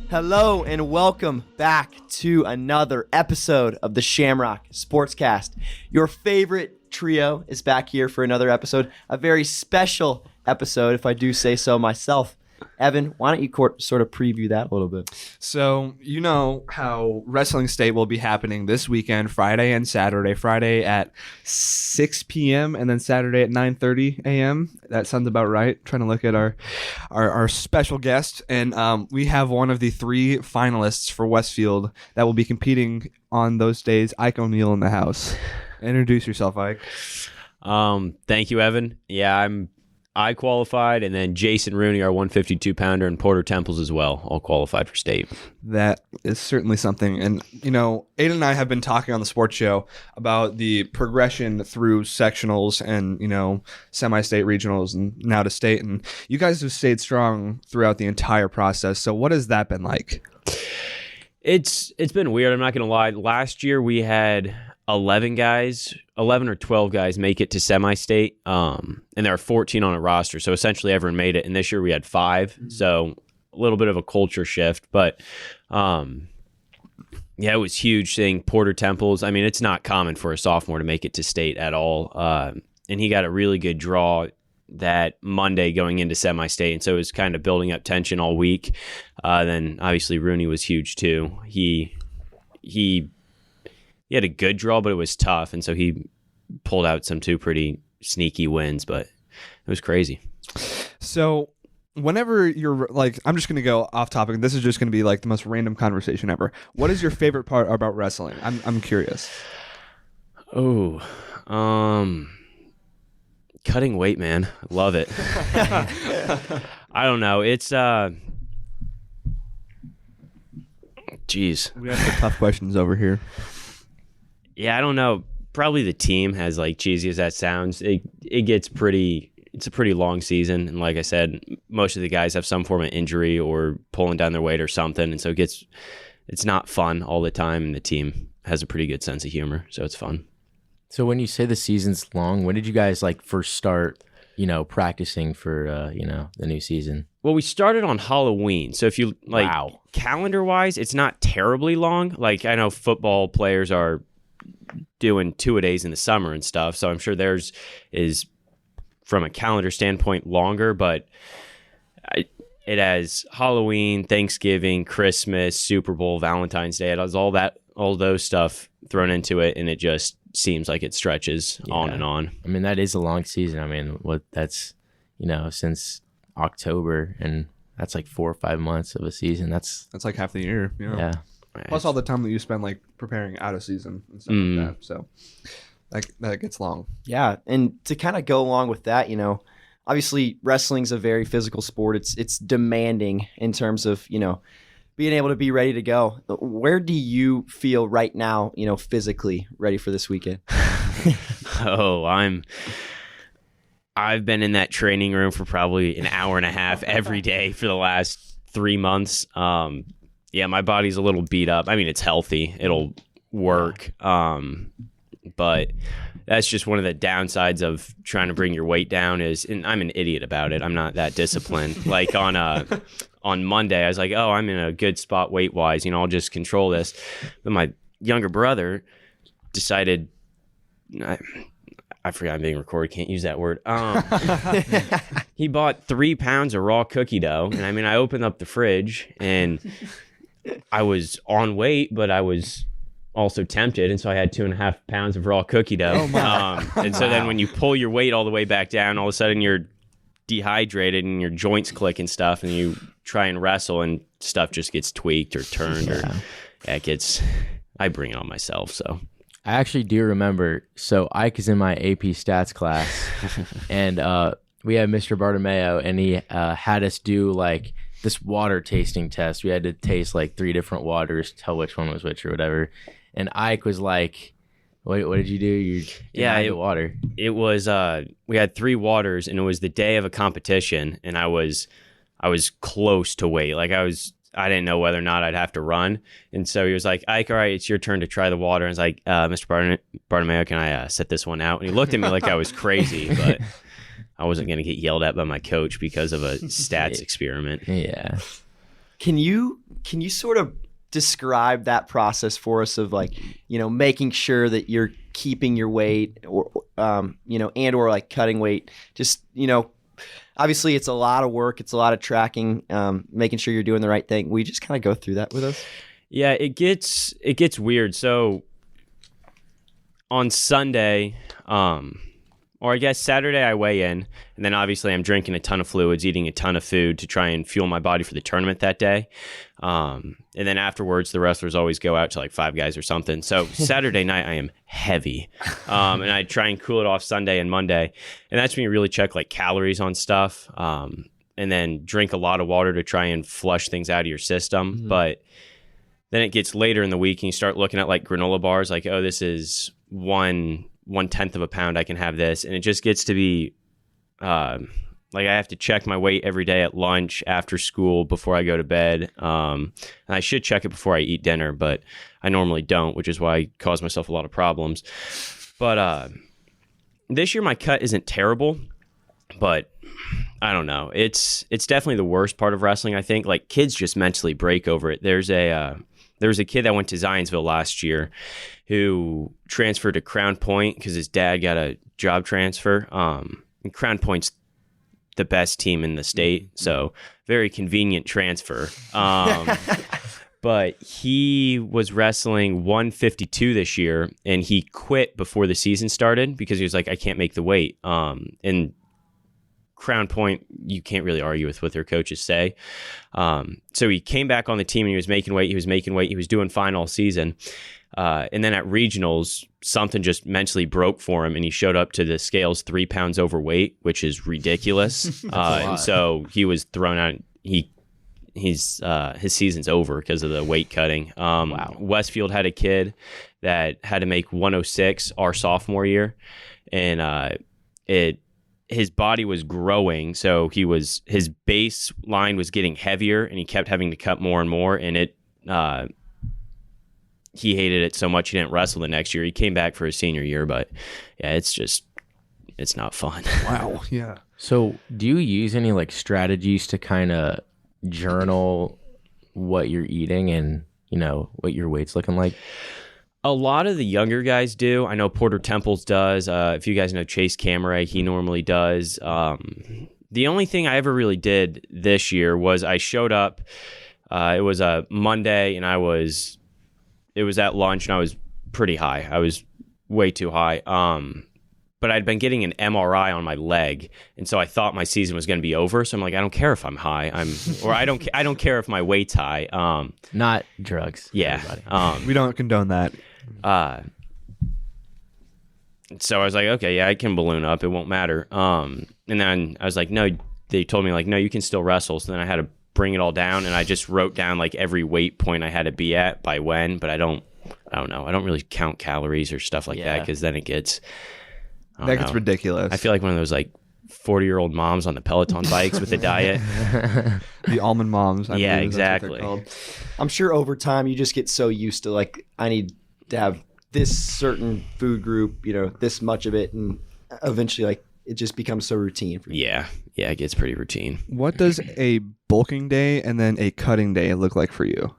Hello and welcome back to another episode of the Shamrock Sportscast. Your favorite trio is back here for another episode, a very special episode, if I do say so myself. Evan, why don't you sort of preview that a little bit? So, you know how Wrestling State will be happening this weekend, Friday and Saturday. Friday at 6 p.m. and then Saturday at 9:30 a.m. That sounds about right. Trying to look at our special guest. And we have one of the three finalists for Westfield that will be competing on those days, Ike O'Neill, in the house. Introduce yourself, Ike. Thank you, Evan. Yeah, I qualified, and then Jason Rooney, our 152-pounder, and Porter Temples as well, all qualified for state. That is certainly something. And, you know, Aiden and I have been talking on the sports show about the progression through sectionals and, you know, semi-state regionals and now to state. And you guys have stayed strong throughout the entire process. So what has that been like? It's been weird. I'm not going to lie. Last year we had 11 or 12 guys make it to semi-state, and there are 14 on a roster, so essentially everyone made it. And this year we had 5, so a little bit of a culture shift. But yeah, it was huge thing. Porter Temples, I mean, it's not common for a sophomore to make it to state at all, and he got a really good draw that Monday going into semi-state, and so it was kind of building up tension all week. Then obviously Rooney was huge too. He had a good draw, but it was tough, and so he pulled out some 2 pretty sneaky wins, but it was crazy. So whenever you're like, I'm just going to go off topic. This is just going to be like the most random conversation ever. What is your favorite part about wrestling? I'm curious. Oh, cutting weight, man. I love it. I don't know. It's, geez. We have the tough questions over here. Yeah, I don't know. Probably the team has, like, cheesy as that sounds. It gets pretty. It's a pretty long season, and like I said, most of the guys have some form of injury or pulling down their weight or something, and so it's not fun all the time. And the team has a pretty good sense of humor, so it's fun. So when you say the season's long, when did you guys like first start, you know, practicing for the new season? Well, we started on Halloween, so if you like calendar-wise, it's not terribly long. Like I know football players are doing 2-a-days in the summer and stuff, so I'm sure theirs is from a calendar standpoint longer, but it has Halloween, Thanksgiving, Christmas, Super Bowl, Valentine's Day. It has all those stuff thrown into it, and it just seems like it stretches on and on. I mean, that is a long season. I mean, that's since October, and that's like 4 or 5 months of a season. That's like half the year. You know? Yeah. Plus all the time that you spend like preparing out of season and stuff like that. So that gets long. Yeah, and to kind of go along with that, you know, obviously wrestling's a very physical sport. It's demanding in terms of, you know, being able to be ready to go. Where do you feel right now, you know, physically ready for this weekend? I've been in that training room for probably an hour and a half every day for the last 3 months. Yeah, my body's a little beat up. I mean, it's healthy. It'll work. But that's just one of the downsides of trying to bring your weight down and I'm an idiot about it. I'm not that disciplined. Like on Monday, I was like, oh, I'm in a good spot weight-wise. You know, I'll just control this. But my younger brother decided, I forgot I'm being recorded. Can't use that word. He bought 3 pounds of raw cookie dough. And I mean, I opened up the fridge and I was on weight, but I was also tempted. And so I had 2.5 pounds of raw cookie dough. And so then when you pull your weight all the way back down, all of a sudden you're dehydrated and your joints click and stuff. And you try and wrestle and stuff just gets tweaked or turned I bring it on myself. So I actually do remember. So Ike is in my AP stats class, and we had Mr. Bartomeo, and he had us do like this water tasting test. We had to taste like 3 different waters, tell which one was which or whatever. And Ike was like, what did you do? You denied the water. It was we had 3 waters, and it was the day of a competition, and I was close to weight. Like I didn't know whether or not I'd have to run. And so he was like, Ike, all right, it's your turn to try the water. And I was like, Mr. Bartomeo, can I set this one out? And he looked at me like I was crazy. But I wasn't going to get yelled at by my coach because of a stats experiment. Yeah. Can you sort of describe that process for us of like, making sure that you're keeping your weight or and or like cutting weight? Just, obviously it's a lot of work, it's a lot of tracking, making sure you're doing the right thing. Will you just kind of go through that with us? Yeah, it gets weird. So on Sunday, or I guess Saturday, I weigh in, and then obviously I'm drinking a ton of fluids, eating a ton of food to try and fuel my body for the tournament that day. And then afterwards, the wrestlers always go out to like Five Guys or something. So Saturday night, I am heavy, and I try and cool it off Sunday and Monday, and that's when you really check like calories on stuff, and then drink a lot of water to try and flush things out of your system. Mm-hmm. But then it gets later in the week, and you start looking at like granola bars, like, oh, this is 1/10 of a pound, I can have this. And it just gets to be like I have to check my weight every day at lunch, after school, before I go to bed. And I should check it before I eat dinner, but I normally don't, which is why I cause myself a lot of problems. But this year my cut isn't terrible, but I don't know. It's definitely the worst part of wrestling, I think. Like, kids just mentally break over it. There was a kid that went to Zionsville last year who transferred to Crown Point because his dad got a job transfer. And Crown Point's the best team in the state, so very convenient transfer. But he was wrestling 152 this year, and he quit before the season started because he was like, I can't make the weight. And Crown Point, you can't really argue with what their coaches say. So he came back on the team and he was making weight. He was doing fine all season. And then at regionals, something just mentally broke for him, and he showed up to the scales 3 pounds overweight, which is ridiculous. And so he was thrown out. His season's over because of the weight cutting. Wow. Westfield had a kid that had to make 106 our sophomore year, and his body was growing, so his baseline was getting heavier, and he kept having to cut more and more, and he hated it so much he didn't wrestle the next year. He came back for his senior year, but yeah, it's not fun. Wow. Yeah. So do you use any like strategies to kind of journal what you're eating and, what your weight's looking like? A lot of the younger guys do. I know Porter Temples does. If you guys know Chase Camaray, he normally does. The only thing I ever really did this year was I showed up. It was a Monday, and it was at lunch, and I was pretty high. I was way too high. But I'd been getting an MRI on my leg, and so I thought my season was going to be over. So I'm like, I don't care if I'm high. I don't care if my weight's high. Not drugs. Yeah. We don't condone that. So I was like, okay, yeah, I can balloon up. It won't matter. And then I was like, no, they told me like, no, you can still wrestle. So then I had to bring it all down, and I just wrote down like every weight point I had to be at by when, but I don't know. I don't really count calories or stuff like that, because then it gets, That gets ridiculous. I feel like one of those like 40-year-old moms on the Peloton bikes with the diet. The almond moms. I Yeah, believe is that's what exactly. they're called. I'm sure over time you just get so used to like, I need to have this certain food group, this much of it, and eventually like it just becomes so routine for you. Yeah, it gets pretty routine. What does a bulking day and then a cutting day look like for you?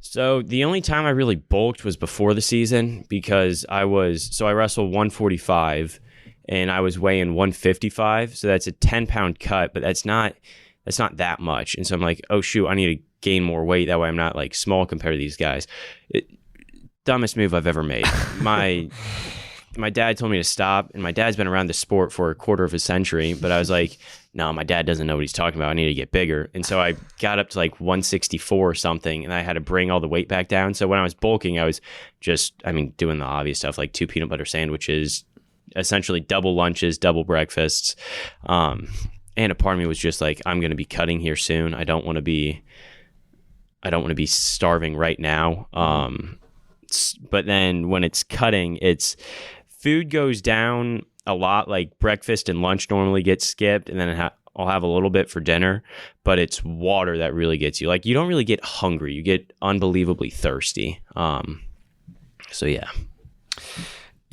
So the only time I really bulked was before the season, because I wrestled 145 and I was weighing 155. So that's a 10-pound cut, but that's not that much. And so I'm like, oh shoot, I need to gain more weight. That way I'm not like small compared to these guys. Dumbest move I've ever made. My dad told me to stop, and my dad's been around the sport for a quarter of a century, but I was like, no, my dad doesn't know what he's talking about. I need to get bigger. And so I got up to like 164 or something, and I had to bring all the weight back down. So when I was bulking, I was just, doing the obvious stuff, like 2 peanut butter sandwiches, essentially double lunches, double breakfasts. And a part of me was just like, I'm going to be cutting here soon. I don't want to be starving right now. But then when it's cutting, food goes down a lot. Like breakfast and lunch normally get skipped, and then I'll have a little bit for dinner, but it's water that really gets you. Like, you don't really get hungry. You get unbelievably thirsty. So yeah.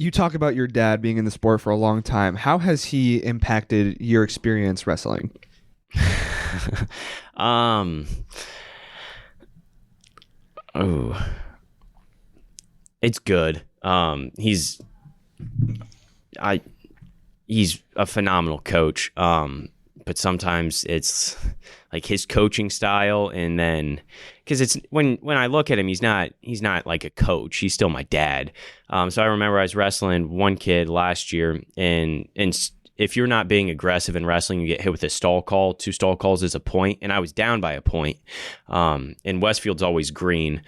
you talk about your dad being in the sport for a long time. How has he impacted your experience wrestling? Oh, it's good. He's a phenomenal coach. But sometimes it's like his coaching style, and then because it's when I look at him, he's not like a coach. He's still my dad. So I remember I was wrestling one kid last year, and if you're not being aggressive in wrestling, you get hit with a stall call. 2 stall calls is a point, and I was down by a point. And Westfield's always green.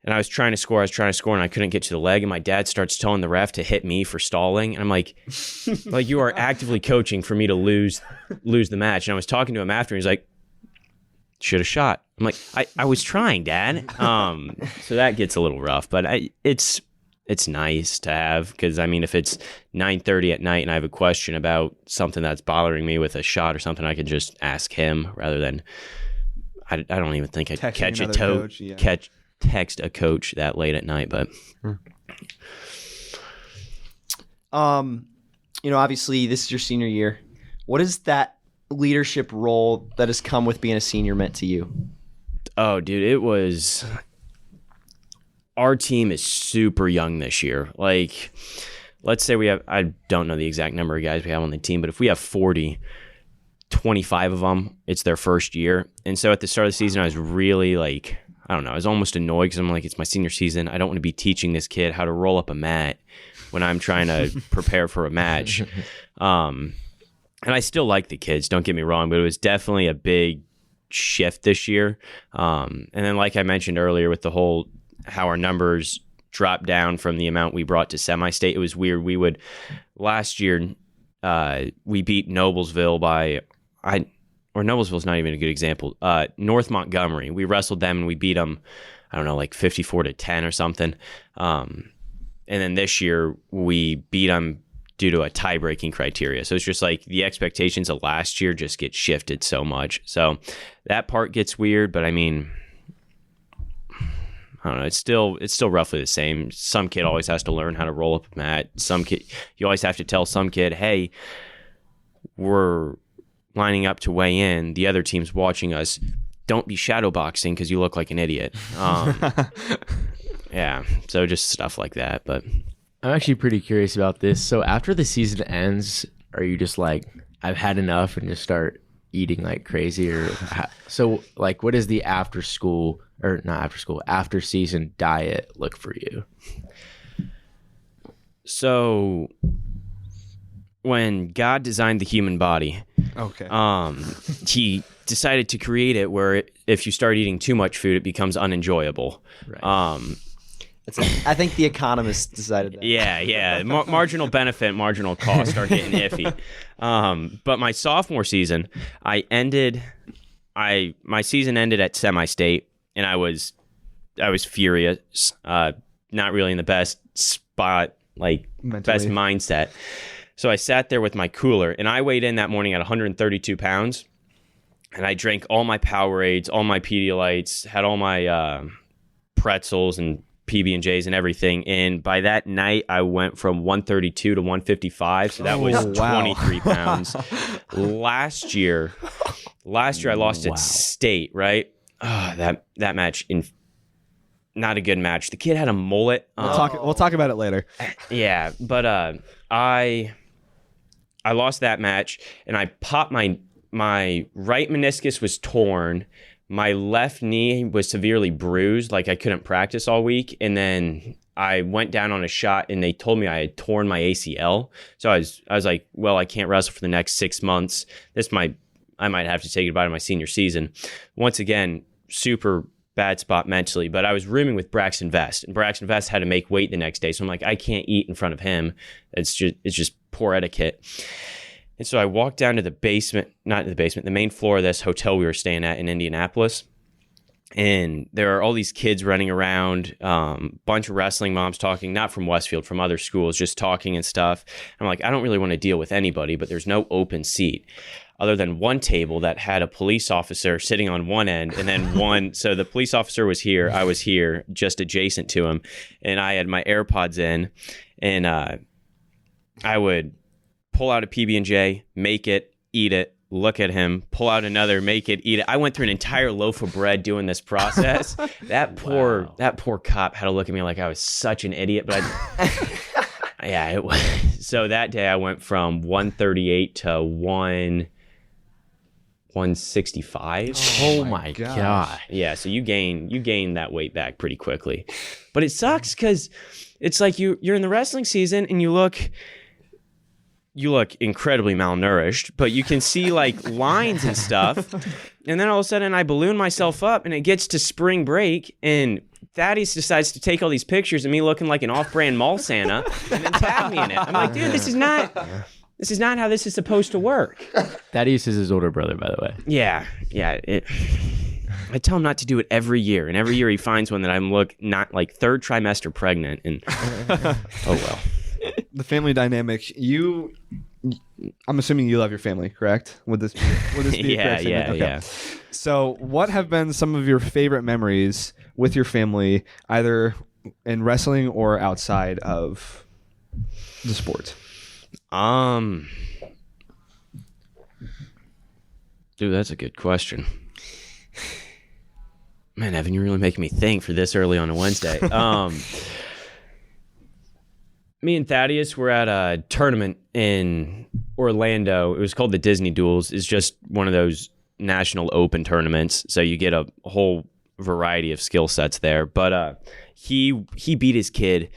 And I was trying to score, and I couldn't get to the leg. And my dad starts telling the ref to hit me for stalling. And I'm like, you are actively coaching for me to lose the match. And I was talking to him after, and he's like, should have shot. I'm like, I was trying, Dad. So that gets a little rough, but it's nice to have, because I mean, if it's 9:30 at night and I have a question about something that's bothering me with a shot or something, I could just ask him rather than I don't even think I'd text a coach that late at night. But obviously this is your senior year. What is that leadership role that has come with being a senior meant to you? Oh, dude, our team is super young this year. Like, let's say we have, I don't know the exact number of guys we have on the team, but if we have 40, 25 of them, it's their first year. And so at the start of the season, I was really like, I don't know, I was almost annoyed because I'm like, it's my senior season. I don't want to be teaching this kid how to roll up a mat when I'm trying to prepare for a match. And I still like the kids, don't get me wrong, but it was definitely a big shift this year. And then like I mentioned earlier with the whole how our numbers dropped down from the amount we brought to semi-state, it was weird. Last year, we beat Noblesville or Noblesville's not even a good example. North Montgomery, we wrestled them and we beat them, I don't know, like 54-10 or something. And then this year we beat them due to a tie-breaking criteria. So it's just like the expectations of last year just get shifted so much. So that part gets weird, but I mean, I don't know. It's still roughly the same. Some kid always has to learn how to roll up a mat. Some kid, you always have to tell some kid, hey, we're lining up to weigh in. The other team's watching us. Don't be shadowboxing because you look like an idiot. Yeah, so just stuff like that. But I'm actually pretty curious about this. So after the season ends, are you just like, I've had enough and just start eating like crazy? Or so like, what is the after season diet look for you? So when God designed the human body, he decided to create it where if you start eating too much food, it becomes unenjoyable. Right. I think the economists decided that. Yeah. Marginal benefit, marginal cost are getting iffy. But my sophomore season, my season ended at semi-state, and I was furious. Not really in the best spot, like mentally. Best mindset. So I sat there with my cooler, and I weighed in that morning at 132 pounds, and I drank all my Powerades, all my Pedialytes, had all my pretzels and PB&Js and everything. And by that night, I went from 132 to 155. So that was 23 pounds. Last year I lost at state, right? That match, not a good match. The kid had a mullet. We'll talk about it later. Yeah, but I lost that match, and I popped my right meniscus was torn. My left knee was severely bruised, like I couldn't practice all week. And then I went down on a shot, and they told me I had torn my ACL. So I was like, well, I can't wrestle for the next 6 months. I might have to say goodbye to my senior season. Once again, super bad spot mentally, but I was rooming with Braxton Vest, and Braxton Vest had to make weight the next day. So I'm like, I can't eat in front of him. It's just poor etiquette. And so I walked down to the main floor of this hotel we were staying at in Indianapolis. And there are all these kids running around, bunch of wrestling moms talking, not from Westfield, from other schools, just talking and stuff. I'm like, I don't really want to deal with anybody, but there's no open seat other than one table that had a police officer sitting on one end, and then one. So the police officer was here, I was here, just adjacent to him, and I had my AirPods in. and I would pull out a PB&J, make it, eat it, look at him, pull out another, make it, eat it. I went through an entire loaf of bread doing this process. That poor cop had to look at me like I was such an idiot. But yeah, it was. So that day I went from 138 to 165. Oh my god. Yeah, so you gain that weight back pretty quickly. But it sucks because it's like you're in the wrestling season and you look incredibly malnourished, but you can see like lines and stuff. And then all of a sudden I balloon myself up and it gets to spring break and Thaddeus decides to take all these pictures of me looking like an off-brand mall Santa and then tag me in it. I'm like, dude, this is not how this is supposed to work. Thaddeus is his older brother, by the way. Yeah. I tell him not to do it every year, and every year he finds one that I'm not like third trimester pregnant, and oh well. The family dynamic. I'm assuming you love your family, correct? Would this be a correct statement? Okay. Yeah. So, what have been some of your favorite memories with your family, either in wrestling or outside of the sport? Dude, that's a good question. Man, Evan, you're really making me think for this early on a Wednesday. Me and Thaddeus were at a tournament in Orlando. It was called the Disney Duels. It's just one of those national open tournaments. So you get a whole variety of skill sets there. But he beat his kid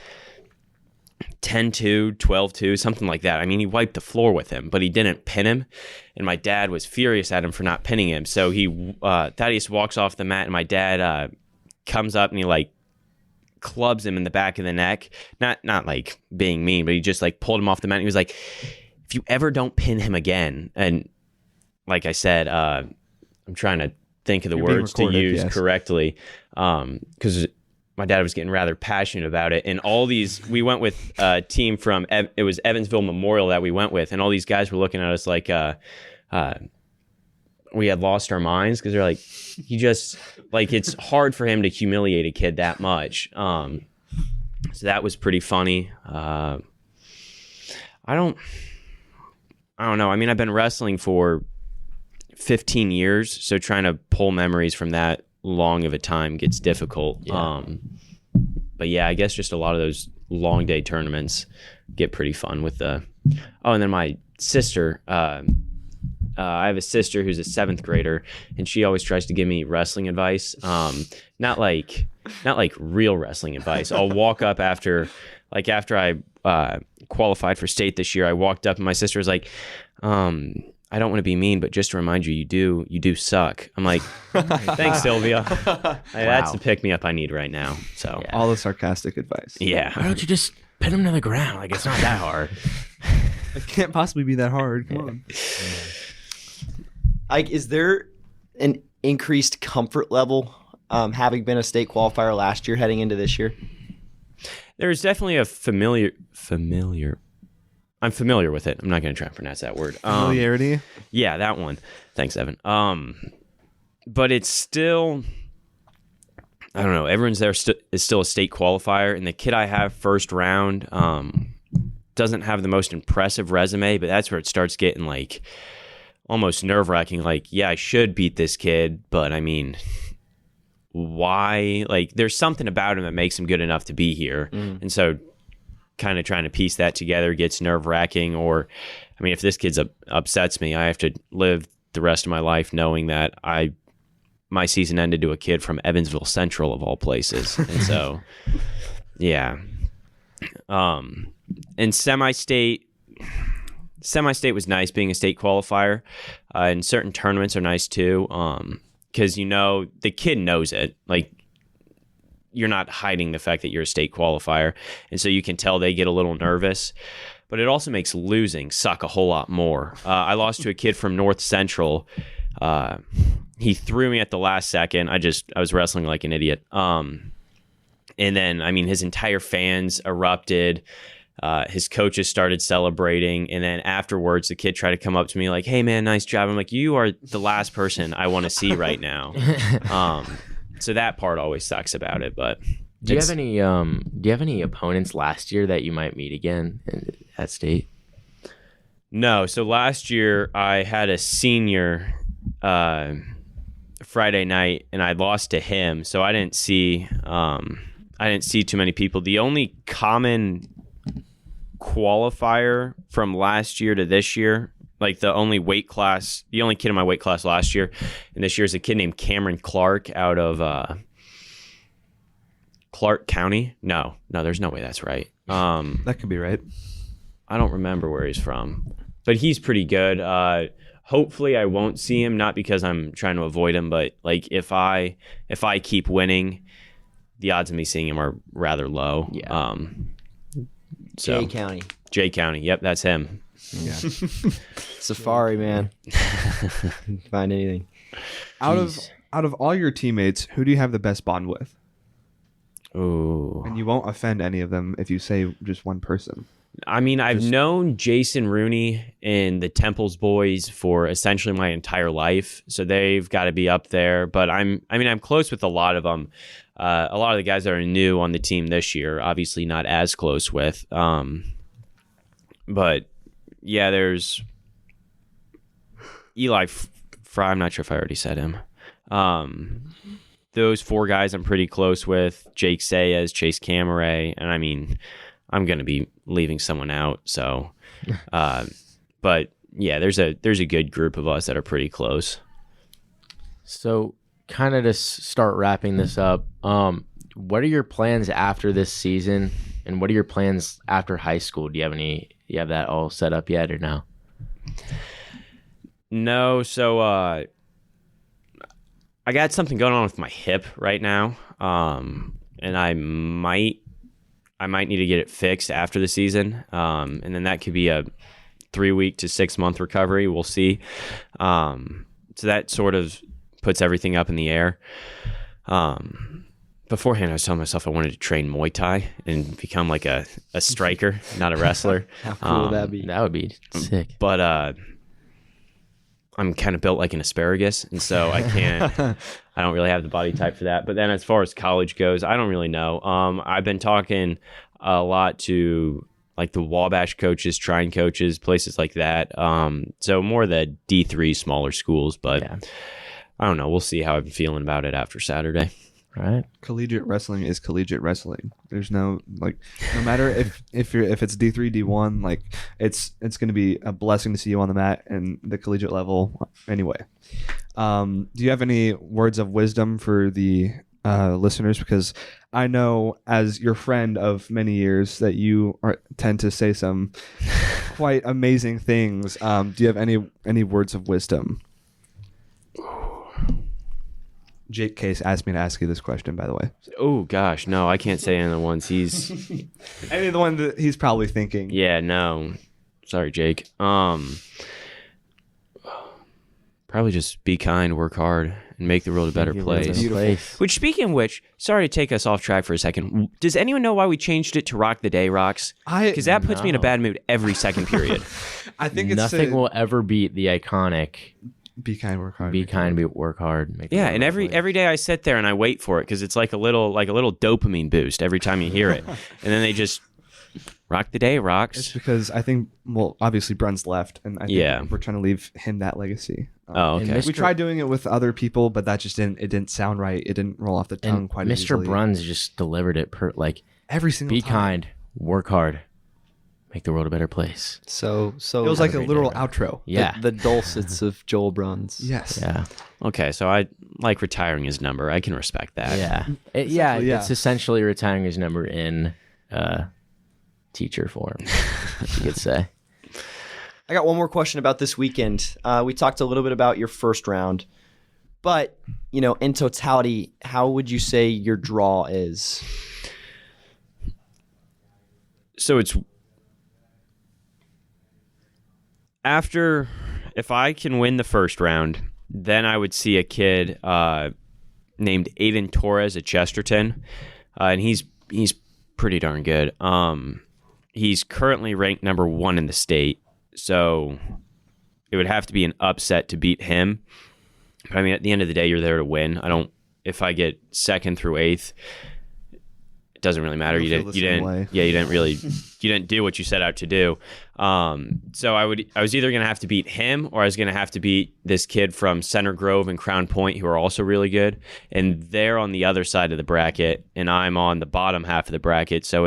10-2, 12-2, something like that. I mean, he wiped the floor with him, but he didn't pin him. And my dad was furious at him for not pinning him. So Thaddeus walks off the mat, and my dad comes up and he like clubs him in the back of the neck. Not like being mean, but he just like pulled him off the mat. And he was like, "If you ever don't pin him again," and like I said, I'm trying to think of the words to use correctly, because my dad was getting rather passionate about it. And we went with a team from, it was Evansville Memorial that we went with. And all these guys were looking at us like we had lost our minds, because they're like, he just, like, it's hard for him to humiliate a kid that much. So that was pretty funny. I don't know. I mean, I've been wrestling for 15 years, so trying to pull memories from that long of a time gets difficult. Yeah. But yeah, I guess just a lot of those long day tournaments get pretty fun with and then my sister, I have a sister who's a 7th grader, and she always tries to give me wrestling advice. Not like real wrestling advice. I'll walk up after I qualified for state this year. I walked up and my sister was like, "I don't want to be mean, but just to remind you, you do suck." I'm like, "Thanks, Sylvia." That's the pick me up I need right now. So Yeah. All the sarcastic advice. yeah. Why don't you just pin him to the ground? Like, it's not that hard. It can't possibly be that hard. Come on. Ike, is there an increased comfort level having been a state qualifier last year heading into this year? There's definitely a familiar. I'm familiar with it. I'm not going to try and pronounce that word. Familiarity? Yeah, that one. Thanks, Evan. But it's still, I don't know. Everyone's there is still a state qualifier, and the kid I have first round doesn't have the most impressive resume, but that's where it starts getting like almost nerve-wracking. Like, yeah, I should beat this kid, but I mean, why? Like, there's something about him that makes him good enough to be here, and so kind of trying to piece that together gets nerve-wracking. Or, I mean, if this kid upsets me, I have to live the rest of my life knowing that my season ended to a kid from Evansville Central of all places. And so, yeah. And semi-state was nice, being a state qualifier. And certain tournaments are nice too, because the kid knows it. Like, you're not hiding the fact that you're a state qualifier, and so you can tell they get a little nervous. But it also makes losing suck a whole lot more. I lost to a kid from North Central. He threw me at the last second. I was wrestling like an idiot. And then, I mean, his entire fans erupted. His coaches started celebrating, and then afterwards the kid tried to come up to me like, "Hey man, nice job." I'm like, "You are the last person I want to see right now." So that part always sucks about it, but Do you have any opponents last year that you might meet again at state? No. So last year I had a senior Friday night, and I lost to him. So I didn't see too many people. The only common qualifier from last year to this year, like the only kid in my weight class last year and this year is a kid named Cameron Clark out of Clark County. No, there's no way that's right. That could be right. I don't remember where he's from, but he's pretty good. Hopefully I won't see him, not because I'm trying to avoid him, but like if I keep winning, the odds of me seeing him are rather low. Yeah. So Jay County. Yep, that's him. Yeah. Safari, man. Find anything. Out of all your teammates, who do you have the best bond with? Ooh. And you won't offend any of them if you say just one person. I mean, I've known Jason Rooney and the Temples boys for essentially my entire life, so they've got to be up there. But I'm close with a lot of them. A lot of the guys that are new on the team this year, obviously not as close with. But yeah, there's Eli Fry. I'm not sure if I already said him. Those four guys I'm pretty close with. Jake Sayes, Chase Camaray, and I mean, I'm going to be leaving someone out. So, but yeah, there's a good group of us that are pretty close. So, kind of to start wrapping this up, what are your plans after this season, and what are your plans after high school? Do you have that all set up yet, or no? No, so I got something going on with my hip right now, and I might need to get it fixed after the season, and then that could be a 3-week to 6-month recovery. We'll see. So that sort of puts everything up in the air. Beforehand, I was telling myself I wanted to train Muay Thai and become like a striker, not a wrestler. How cool would that be? That would be sick. But I'm kind of built like an asparagus, and so I don't really have the body type for that. But then as far as college goes, I don't really know. I've been talking a lot to like the Wabash coaches, Trine coaches, places like that. So more the D3 smaller schools, but Yeah. I don't know. We'll see how I'm feeling about it after Saturday. Right. Collegiate wrestling is collegiate wrestling. There's no like, no matter if it's D3, D1, like it's going to be a blessing to see you on the mat and the collegiate level anyway. Do you have any words of wisdom for the listeners? Because I know as your friend of many years that you tend to say some quite amazing things. Do you have any words of wisdom? Jake Case asked me to ask you this question, by the way. Oh gosh, no, I can't say any of the ones he's. I mean, the one that he's probably thinking. Yeah, no, sorry, Jake. Probably just be kind, work hard, and make the world a better place. Which, speaking of which, sorry to take us off track for a second. Does anyone know why we changed it to Rock the Day Rocks? Because that puts me in a bad mood every second period. I think it's nothing will ever beat the iconic. Be kind, work hard. Be kind, work hard. Make Yeah, and every day I sit there and I wait for it because it's like a little dopamine boost every time you hear it, and then they just Rock the Day Rocks. It's because I think, well, obviously Brun's left, and I think we're trying to leave him that legacy. Oh, okay. We tried doing it with other people, but that just didn't sound right. It didn't roll off the tongue quite as easily. Mr. Bruns just delivered it every single be time. kind, work hard, make the world a better place. So it was like a literal outro. Yeah. The dulcets of Joel Bruns. Yes. Yeah. Okay, so I like retiring his number. I can respect that. Yeah. yeah. It's essentially retiring his number in teacher form, you could say. I got one more question about this weekend. We talked a little bit about your first round, but in totality, how would you say your draw is? So it's after, if I can win the first round, then I would see a kid named Aiden Torres at Chesterton, and he's pretty darn good. He's currently ranked number 1 in the state, so it would have to be an upset to beat him. But I mean, at the end of the day, you're there to win. If I get 2nd through 8th, doesn't really matter. I You feel didn't. the You same didn't. way. Yeah, you didn't really. You didn't do what you set out to do. So I was either gonna have to beat him, or I was gonna have to beat this kid from Center Grove and Crown Point, who are also really good, and they're on the other side of the bracket, and I'm on the bottom half of the bracket. So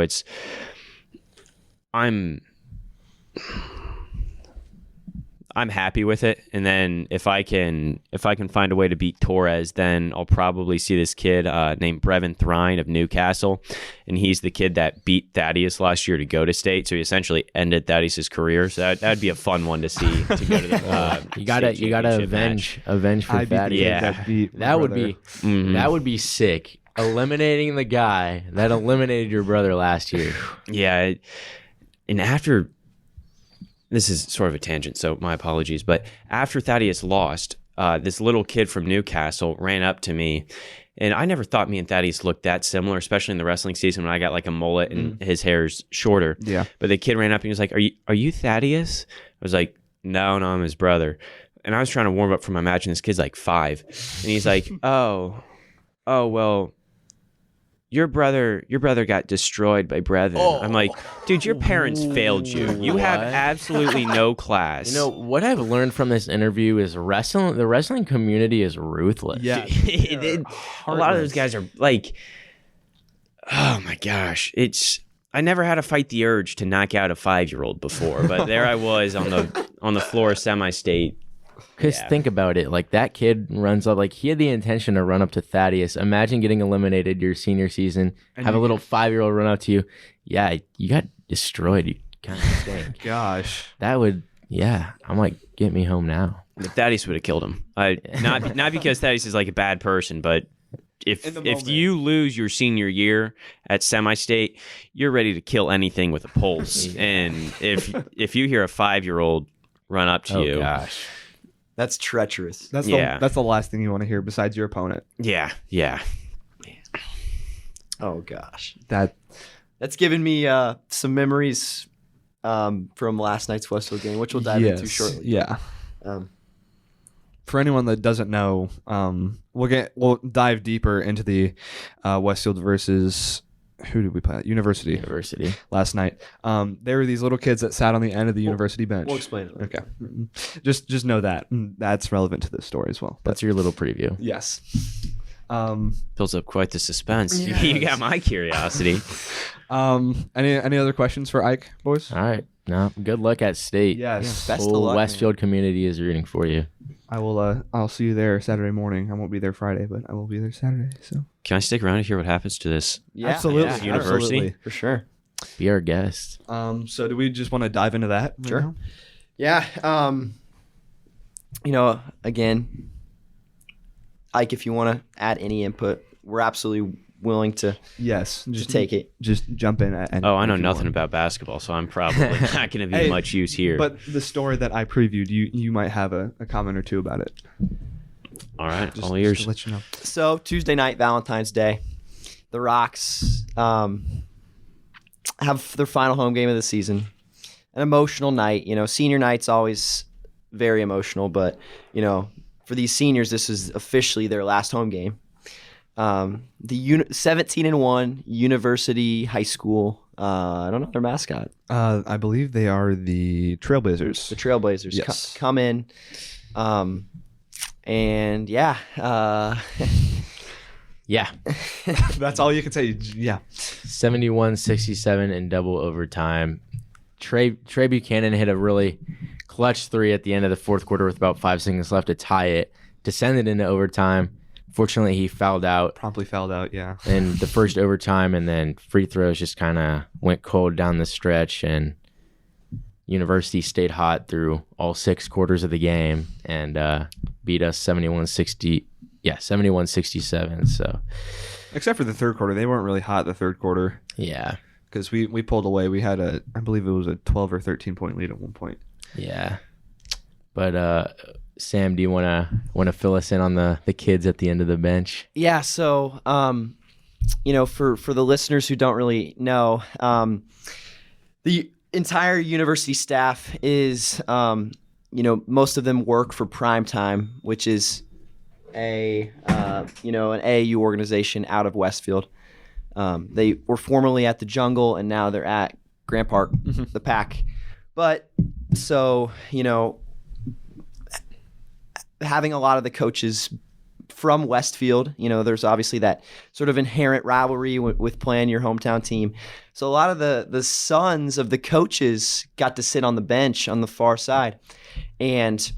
I'm happy with it, and then if I can find a way to beat Torres, then I'll probably see this kid named Brevin Thrine of Newcastle, and he's the kid that beat Thaddeus last year to go to state, so he essentially ended Thaddeus's career. So that'd be a fun one to see to go to the You gotta state championship match. avenge for I beat the Thaddeus. kid Yeah. that beat my That would brother. be Mhm. that would be sick. Eliminating the guy that eliminated your brother last year. Yeah, and after this is sort of a tangent, so my apologies. But after Thaddeus lost, this little kid from Newcastle ran up to me, and I never thought me and Thaddeus looked that similar, especially in the wrestling season when I got like a mullet and his hair's shorter. Yeah. But the kid ran up and he was like, "Are you Thaddeus?" I was like, No, I'm his brother." And I was trying to warm up for my match, and this kid's like 5, and he's like, "Oh, well." Your brother got destroyed by brethren. I'm like, dude, your parents failed you. You have What? absolutely no class. You know what I've learned from this interview is the wrestling community is ruthless. Yeah. A lot of those guys are like, oh my gosh, I never had to fight the urge to knock out a 5-year-old before, but there I was on the floor of semi-state. Because Yeah. think about it, like that kid runs up, like he had the intention to run up to Thaddeus. Imagine getting eliminated your senior season, And have a you little 5-year-old run up to you. Yeah, you got destroyed. You kind of stink. Gosh. That would, yeah. I'm like, get me home now. But Thaddeus would have killed him. Not because Thaddeus is like a bad person, but if In the moment. you lose your senior year at semi-state, you're ready to kill anything with a pulse. And if you hear a 5-year-old run up to Oh you, gosh. That's treacherous. That's Yeah. that's the last thing you want to hear besides your opponent. yeah. Oh gosh, That's given me some memories from last night's Westfield game, which we'll dive into shortly. Yeah. Um, For anyone that doesn't know, we'll dive deeper into the Westfield versus who did we play? University last night. There were these little kids that sat on the end of the university bench. we'll explain it. Later. Okay. Just know that. That's relevant to this story as well. That's your little preview. Yes. Builds up quite the suspense. You got my curiosity. Any other questions for Ike, boys? All right. No, good luck at state. Yes. Best of Whole luck, Westfield community is rooting for you. I will. I'll see you there Saturday morning. I won't be there Friday, but I will be there Saturday. So Can I stick around to hear what happens to this? Yeah, absolutely, yeah, University? absolutely. for sure. Be our guest. So do we just want to dive into that? right Sure. now? Yeah. Again, Ike, if you want to add any input, we're absolutely willing to Yes. Just take it. Just jump in. Oh, I know if you nothing want. about basketball, so I'm probably not going to be Hey, much use here. But the story that I previewed, you might have a comment or two about it. All right, Just, all just ears. to let you know. So Tuesday night, Valentine's Day, the Rocks have their final home game of the season. An emotional night. Senior night's always very emotional, but for these seniors, this is officially their last home game. The 17-1 University High School. I don't know their mascot. I believe they are the Trailblazers. The Trailblazers Yes. come in, and yeah. Yeah. That's all you can say. Yeah. 71-67 in double overtime. Trey Buchanan hit a really clutch 3 at the end of the fourth quarter with about 5 seconds left to tie it, to send it into overtime. Fortunately, he fouled out Promptly fouled out. Yeah. in the first overtime, and then free throws just kind of went cold down the stretch, and University stayed hot through all 6 quarters of the game and beat us 71-60. Yeah, 71-67. So, Except for the third quarter, they weren't really hot the third quarter yeah. because we pulled away. We had I believe it was a 12 or 13 point lead at one point. Yeah. But Sam, do you wanna fill us in on the kids at the end of the bench? Yeah, so for the listeners who don't really know, the entire university staff is most of them work for Prime Time, which is an AAU organization out of Westfield. They were formerly at the Jungle, and now they're at Grant Park, the Pack. But so, having a lot of the coaches from Westfield, there's obviously that sort of inherent rivalry with playing your hometown team. So a lot of the sons of the coaches got to sit on the bench on the far side. And,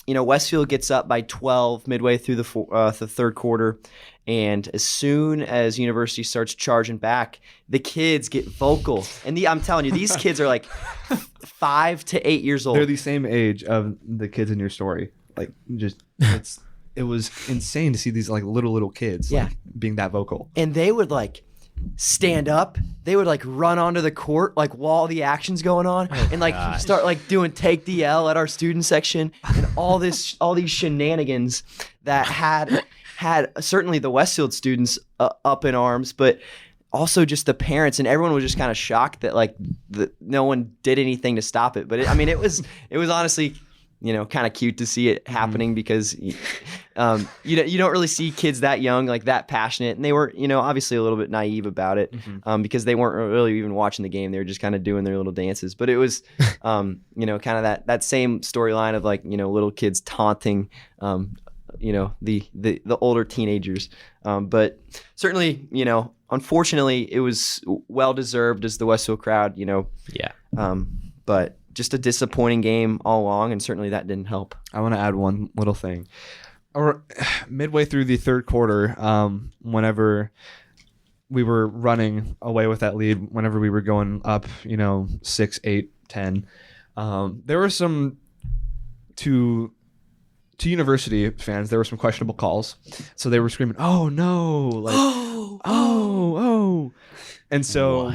Westfield gets up by 12 midway through the third quarter. And as soon as University starts charging back, the kids get vocal. And I'm telling you, these kids are like 5 to 8 years old. They're the same age of the kids in your story. Like, just it was insane to see these like little kids like, being that vocal. And they would like stand up. They would like run onto the court like while the action's going on, and like start like doing take the L at our student section, and all these shenanigans that had certainly the Westfield students up in arms, but also just the parents, and everyone was just kind of shocked that like no one did anything to stop it. But it was honestly, kind of cute to see it happening because you don't really see kids that young, like that passionate. And they were, obviously a little bit naive about it because they weren't really even watching the game. They were just kind of doing their little dances. But it was, kind of that same storyline of like, little kids taunting, the older teenagers. But certainly, unfortunately, it was well-deserved as the Westfield crowd, but just a disappointing game all along, and certainly that didn't help. I want to add one little thing. Or midway through the third quarter, whenever we were running away with that lead, whenever we were going up, 6, 8, 10, there were some to University fans, there were some questionable calls. So they were screaming, "Oh no!" Like, "Oh!" And so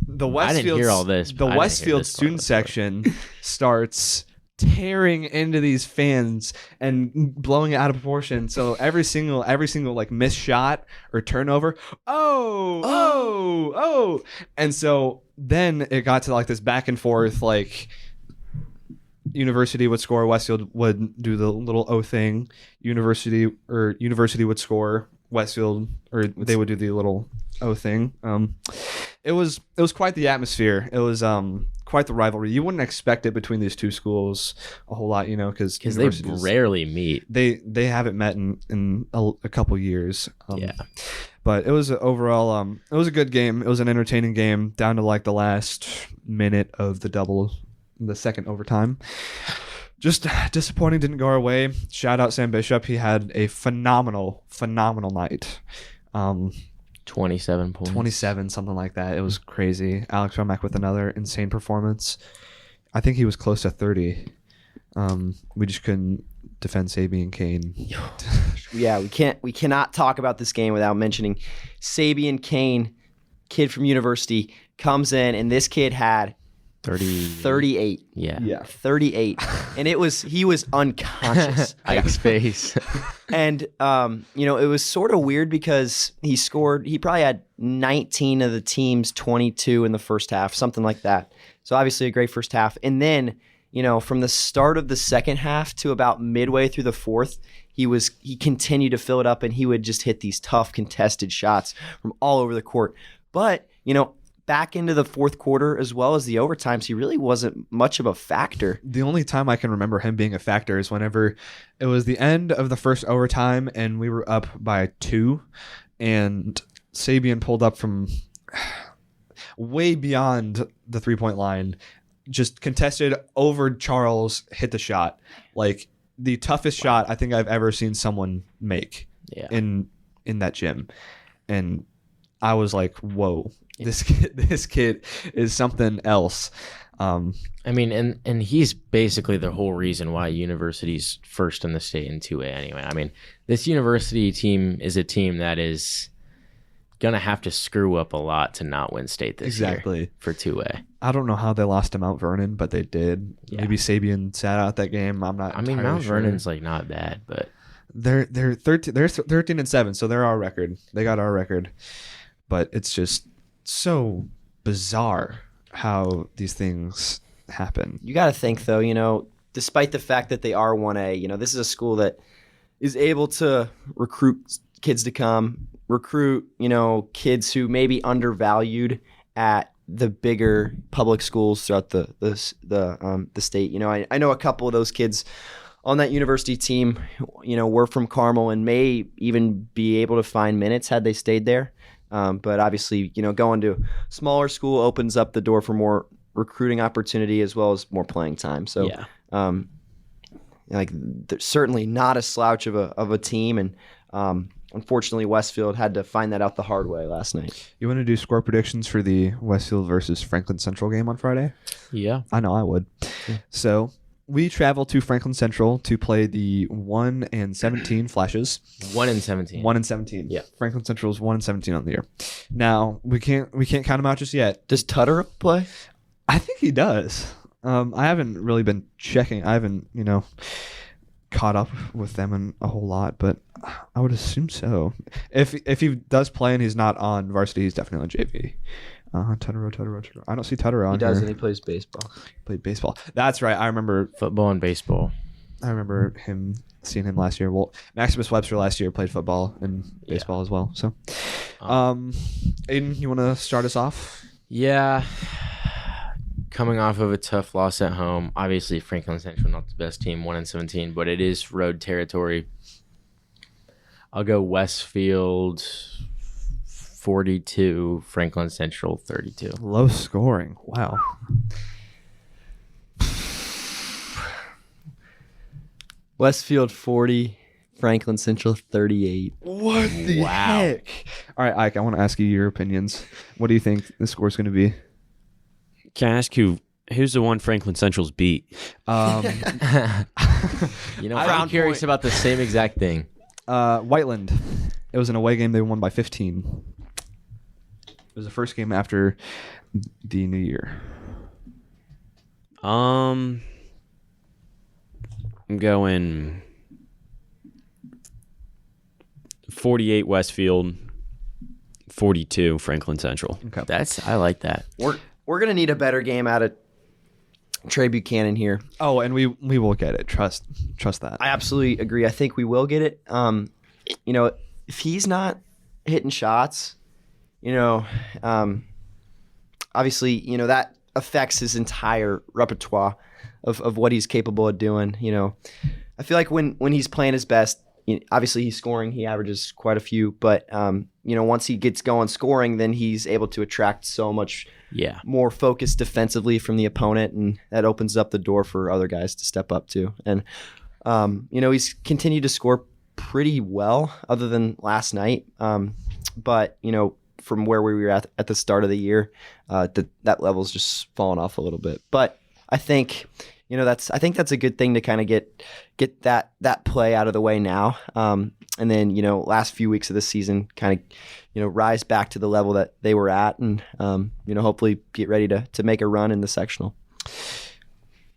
the Westfield, hear all this, the Westfield student section starts tearing into these fans and blowing it out of proportion. So every single like missed shot or turnover, oh. And so then it got to like this back and forth, like University would score, Westfield would do the little O thing. University would score, Westfield, or they would do the little O thing. It was quite the atmosphere. It was quite the rivalry. You wouldn't expect it between these two schools a whole lot, because they rarely meet. They haven't met in a couple years. Yeah. But it was overall, it was a good game. It was an entertaining game down to like the last minute of the second overtime. Just disappointing, didn't go our way. Shout out Sam Bishop. He had a phenomenal night. 27 points. 27, something like that. It was crazy. Alex Romack with another insane performance. I think he was close to 30. We just couldn't defend Sabian Kane. Yeah, we cannot talk about this game without mentioning Sabian Kane, kid from University, comes in, and this kid had 38. Yeah. 38. And he was unconscious. Ike's face. And, it was sort of weird because he probably had 19 of the team's 22 in the first half, something like that. So obviously a great first half. And then, from the start of the second half to about midway through the fourth, he continued to fill it up, and he would just hit these tough contested shots from all over the court. But, back into the fourth quarter as well as the overtimes, he really wasn't much of a factor. The only time I can remember him being a factor is whenever it was the end of the first overtime and we were up by 2, and Sabian pulled up from way beyond the 3-point line, just contested over Charles, hit the shot. Like the toughest shot I think I've ever seen someone make in that gym. And I was like, whoa. This kid is something else. And he's basically the whole reason why University's first in the state in 2A anyway. This University team is a team that is going to have to screw up a lot to not win state this year for 2A. I don't know how they lost to Mount Vernon, but they did. Yeah. Maybe Sabian sat out that game. I'm not entirely Mount sure. Vernon's like not bad, but they're 13-7, so they're our record. They got our record. But it's just so bizarre how these things happen. You got to think, though, despite the fact that they are 1A, this is a school that is able to recruit kids to come, recruit, kids who may be undervalued at the bigger public schools throughout the state. I know a couple of those kids on that university team, were from Carmel and may even be able to find minutes had they stayed there. But obviously, going to smaller school opens up the door for more recruiting opportunity as well as more playing time. So, they're certainly not a slouch of a team, and unfortunately, Westfield had to find that out the hard way last night. You want to do score predictions for the Westfield versus Franklin Central game on Friday? Yeah. I know I would. So we travel to Franklin Central to play the 1-17 Flashes. 1-17. 1-17. Yeah. Franklin Central is 1-17 on the year. Now we can't count them out just yet. Does Tutter play? I think he does. I haven't really been checking. I haven't caught up with them in a whole lot, but I would assume so. If he does play and he's not on varsity, he's definitely on JV. Tutter. I don't see Tutter on. He does, here. and he plays baseball. Played baseball. That's right. I remember Football and baseball. seeing him last year. Well, Maximus Webster last year played football and baseball as well. So, Aiden, you want to start us off? Yeah. Coming off of a tough loss at home, obviously Franklin Central not the best team, 1-17, but it is road territory. I'll go Westfield 42, Franklin Central 32. Low scoring. Wow. Westfield 40, Franklin Central 38. What the Wow. heck? All right, Ike, I want to ask you your opinions. What do you think the score is going to be? Can I ask who's the one Franklin Central's beat? I'm curious about the same exact thing. Whiteland. It was an away game. They won by 15. It was the first game after the new year. I'm going 48 Westfield, 42 Franklin Central. Okay. I like that. We're gonna need a better game out of Trey Buchanan here. Oh, and we will get it. Trust that. I absolutely agree. I think we will get it. If he's not hitting shots, obviously, that affects his entire repertoire of what he's capable of doing. I feel like when he's playing his best, obviously he's scoring. He averages quite a few, but once he gets going scoring, then he's able to attract so much more focus defensively from the opponent, and that opens up the door for other guys to step up too. And he's continued to score pretty well, other than last night. But from where we were at the start of the year, that level's just fallen off a little bit. But I think that's a good thing to kind of get that play out of the way now. And then, last few weeks of the season kind of, rise back to the level that they were at, and, hopefully get ready to make a run in the sectional.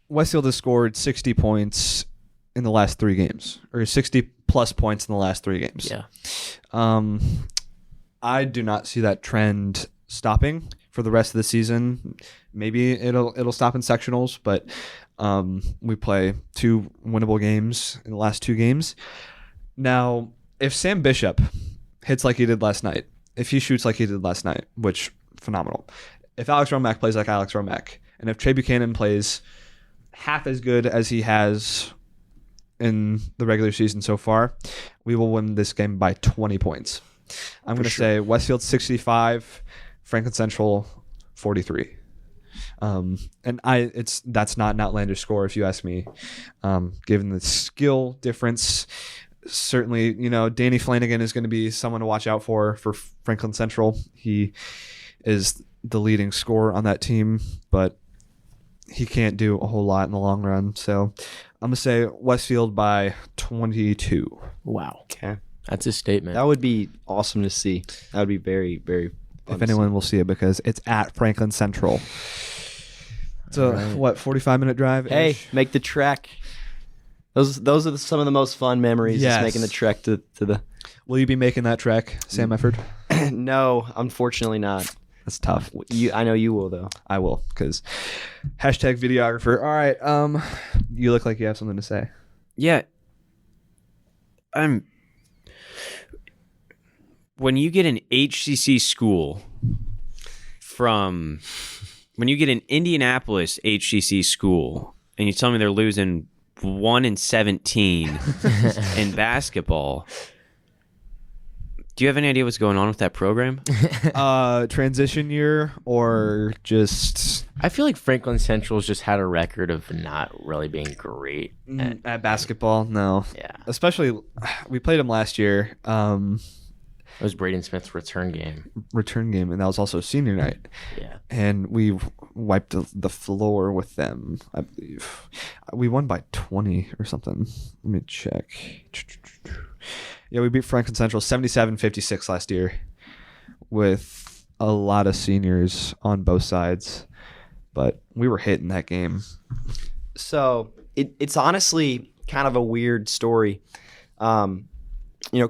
Westfield has scored 60 points in the last 3 games, or 60 plus points in the last 3 games. Yeah. I do not see that trend stopping for the rest of the season. Maybe it'll stop in sectionals, but we play 2 winnable games in the last 2 games. Now, if Sam Bishop hits like he did last night, if he shoots like he did last night, which phenomenal. If Alex Romack plays like Alex Romack, and if Trey Buchanan plays half as good as he has in the regular season so far, we will win this game by 20 points. I'm going to say Westfield 65, Franklin Central 43. That's not an outlandish score if you ask me. Given the skill difference, certainly, Danny Flanagan is going to be someone to watch out for Franklin Central. He is the leading scorer on that team, but he can't do a whole lot in the long run. So I'm going to say Westfield by 22. Wow. Okay. That's a statement. That would be awesome to see. That would be very, very fun If to anyone will see it, because it's at Franklin Central. It's a 45-minute drive? Hey, make the trek. Those are some of the most fun memories. Yes. Is making the trek to the. Will you be making that trek, Sam Efford? No, unfortunately not. That's tough. I know you will though. I will, because #videographer. All right. You look like you have something to say. Yeah. when you get an HCC school when you get an Indianapolis HCC school and you tell me they're losing 1-17 in basketball, do you have any idea what's going on with that program? Transition year or just I feel like Franklin Central's just had a record of not really being great. at basketball? No. Yeah. Especially, we played them last year. It was Braden Smith's return game. And that was also senior night. Yeah. And we wiped the floor with them, I believe. We won by 20 or something. Let me check. Yeah, we beat Franklin Central 77-56 last year with a lot of seniors on both sides. But we were hitting that game. So it's honestly kind of a weird story.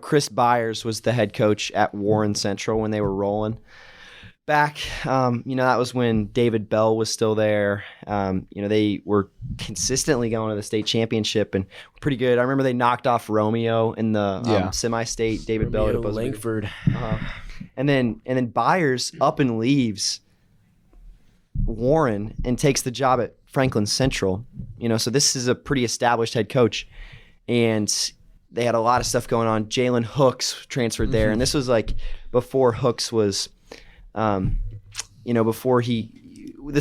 Chris Byers was the head coach at Warren Central when they were rolling. Back, that was when David Bell was still there. They were consistently going to the state championship and were pretty good. I remember they knocked off Romeo in the semi-state. David Bell at Langford. And then Byers up and leaves Warren and takes the job at Franklin Central. So this is a pretty established head coach, and they had a lot of stuff going on. Jalen Hooks transferred there, and this was like before Hooks was. This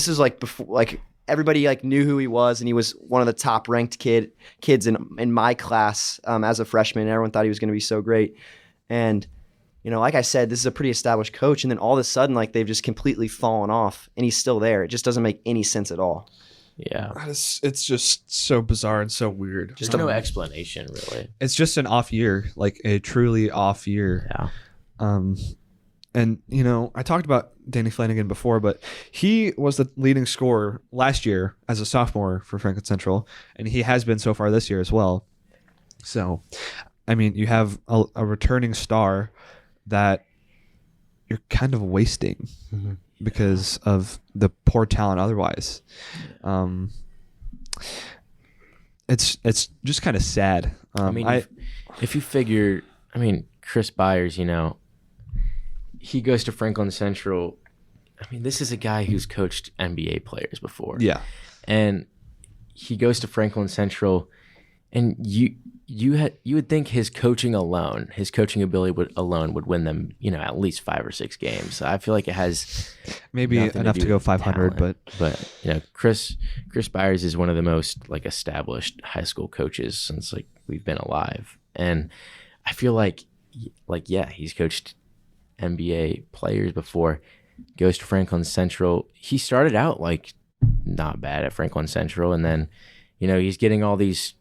is like before, like everybody like knew who he was, and he was one of the top ranked kids in my class as a freshman. Everyone thought he was going to be so great, and like I said, this is a pretty established coach, and then all of a sudden, like they've just completely fallen off, and he's still there. It just doesn't make any sense at all. Yeah. It's just so bizarre and so weird. Just no explanation, really. It's just an off year, like a truly off year. Yeah. And, I talked about Danny Flanagan before, but he was the leading scorer last year as a sophomore for Franklin Central, and he has been so far this year as well. So, you have a returning star that you're kind of wasting because of the poor talent otherwise. It's just kind of sad. If you figure, Chris Byers, he goes to Franklin Central. This is a guy who's coached NBA players before. Yeah. And he goes to Franklin Central, and you would think his coaching ability alone would win them, at least 5 or 6 games. I feel like it has maybe enough to go 500, talent, but Chris Byers is one of the most like established high school coaches since like we've been alive, and I feel like he's coached NBA players before. Goes to Franklin Central. He started out like not bad at Franklin Central, and then he's getting all these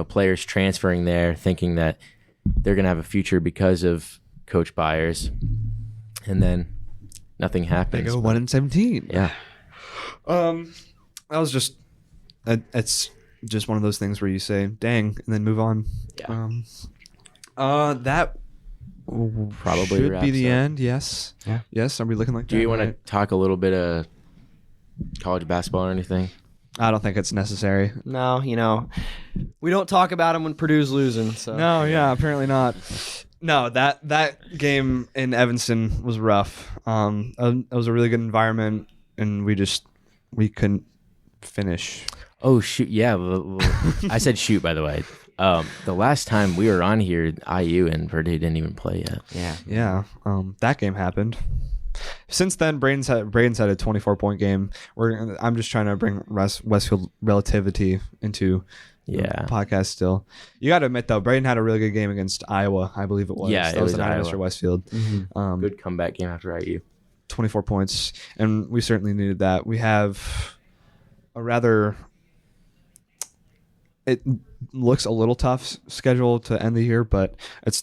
players transferring there thinking that they're gonna have a future because of Coach Byers, and then nothing happens. They go 1-17. Yeah. That was just it's just one of those things where you say dang and then move on. Yeah. That probably should be the up. end. Yes. Yeah. Yes. Are we looking like Do you want to talk a little bit of college basketball or anything? I don't think it's necessary. No, we don't talk about him when Purdue's losing. So No, yeah, apparently not. No, that game in Evanston was rough. It was a really good environment, and we couldn't finish. Oh shoot! Yeah, I said shoot. By the way, the last time we were on here, IU and Purdue didn't even play yet. Yeah. That game happened. Since then, Braden's had a 24-point game. I'm just trying to bring Westfield relativity into the podcast still. You got to admit, though, Braden had a really good game against Iowa, I believe it was. Yeah, that was the night Iowa. Mr. Westfield. Mm-hmm. Good comeback game after IU. 24 points, and we certainly needed that. We have a rather... It looks a little tough schedule to end the year, but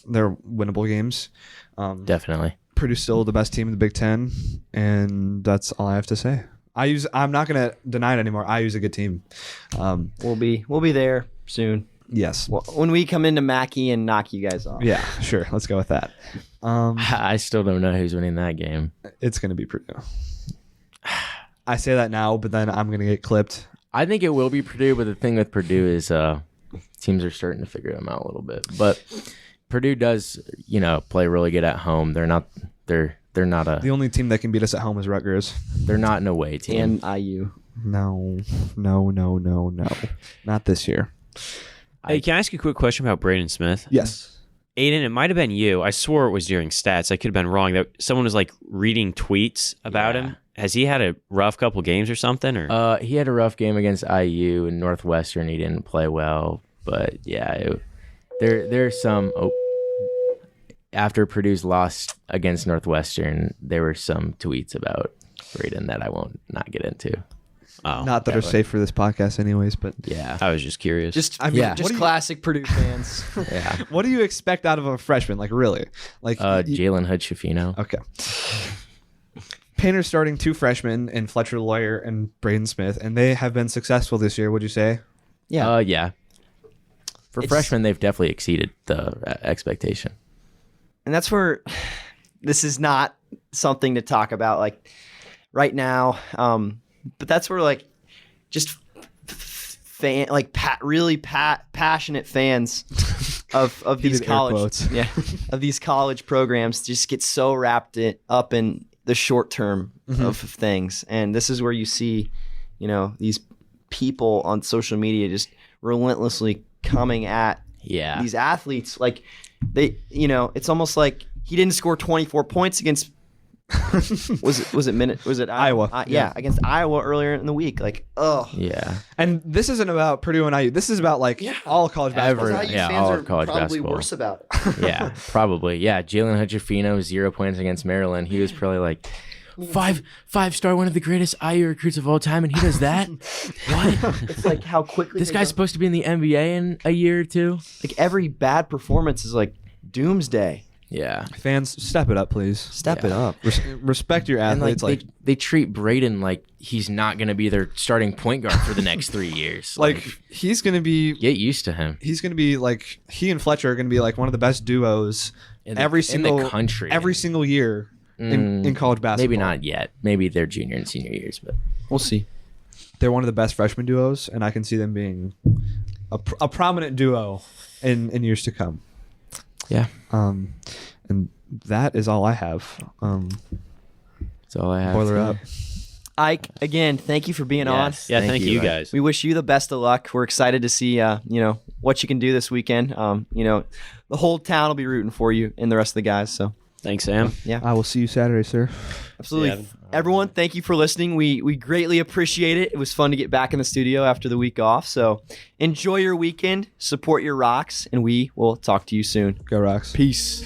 they're winnable games. Definitely. Purdue's still the best team in the Big Ten, and that's all I have to say. I'm not going to deny it anymore. IU's a good team. we'll be there soon. Yes. Well, when we come into Mackey and knock you guys off. Yeah, sure. Let's go with that. I still don't know who's winning that game. It's going to be Purdue. I say that now, but then I'm going to get clipped. I think it will be Purdue, but the thing with Purdue is teams are starting to figure them out a little bit. But Purdue does, play really good at home. They're not a The only team that can beat us at home is Rutgers. they're not an away team. And IU. No. Not this year. Hey, can I ask you a quick question about Braden Smith? Yes. Aiden, it might have been you. I swore it was during stats. I could have been wrong. That someone was like reading tweets about Yeah. him. Has he had a rough couple games or something? Or He had a rough game against IU and Northwestern. He didn't play well, but yeah, there's some. After Purdue's loss against Northwestern, there were some tweets about Braden that I won't not get into. oh, Not that are safe for this podcast anyways, but Yeah, I was just curious. Just, I mean, Yeah. just what do you- classic Purdue fans. yeah. what do you expect out of a freshman? Like really? Like Jalen Hood-Schifino. okay. Painter's starting 2 freshmen in Fletcher Lawyer and Braden Smith, and they have been successful this year. Would you say? Yeah. Yeah. For It's- freshmen, they've definitely exceeded the expectation. And that's where this is not something to talk about like right now. But that's where like just passionate fans of these Heated air college quotes. of these college programs just get so wrapped up in the short term of things. And this is where you see, these people on social media just relentlessly coming at Yeah. these athletes. Like it's almost like he didn't score 24 points against was it Iowa. Yeah, against Iowa earlier in the week. Like, Yeah. And this isn't about Purdue and IU. This is about like all college basketball. Every- yeah, all of college basketball. about it. Yeah, probably. Yeah, Jalen Hood-Schifino, 0 points against Maryland. He was probably like five-star, one of the greatest IU recruits of all time, and he does that. What? It's like how quickly This they guy's go. supposed to be in the NBA in a year or two. Like every bad performance is like doomsday. Yeah, Fans, step it up, please. Step it up. Respect your and athletes. they treat Braden like he's not going to be their starting point guard for the next 3 years. he's gonna be. Get used to him. He's gonna be like he and Fletcher are gonna be like one of the best duos In the- every in single the country. every single year in college basketball. Maybe not yet. Maybe their junior and senior years, but We'll see. They're one of the best freshman duos, and I can see them being a prominent duo in years to come. yeah, And that is all I have. that's all I have. Boiler today. up. Ike, again, thank you for being on. Yes, yeah, thank you Ike. guys. We wish you the best of luck. We're excited to see, what you can do this weekend. The whole town will be rooting for you and the rest of the guys. So, Thanks, Sam. I will see you Saturday, sir. absolutely. Yeah. Everyone, thank you for listening. We greatly appreciate it. It was fun to get back in the studio after the week off. So, enjoy your weekend, support your Rocks, and we will talk to you soon. Go Rocks. Peace.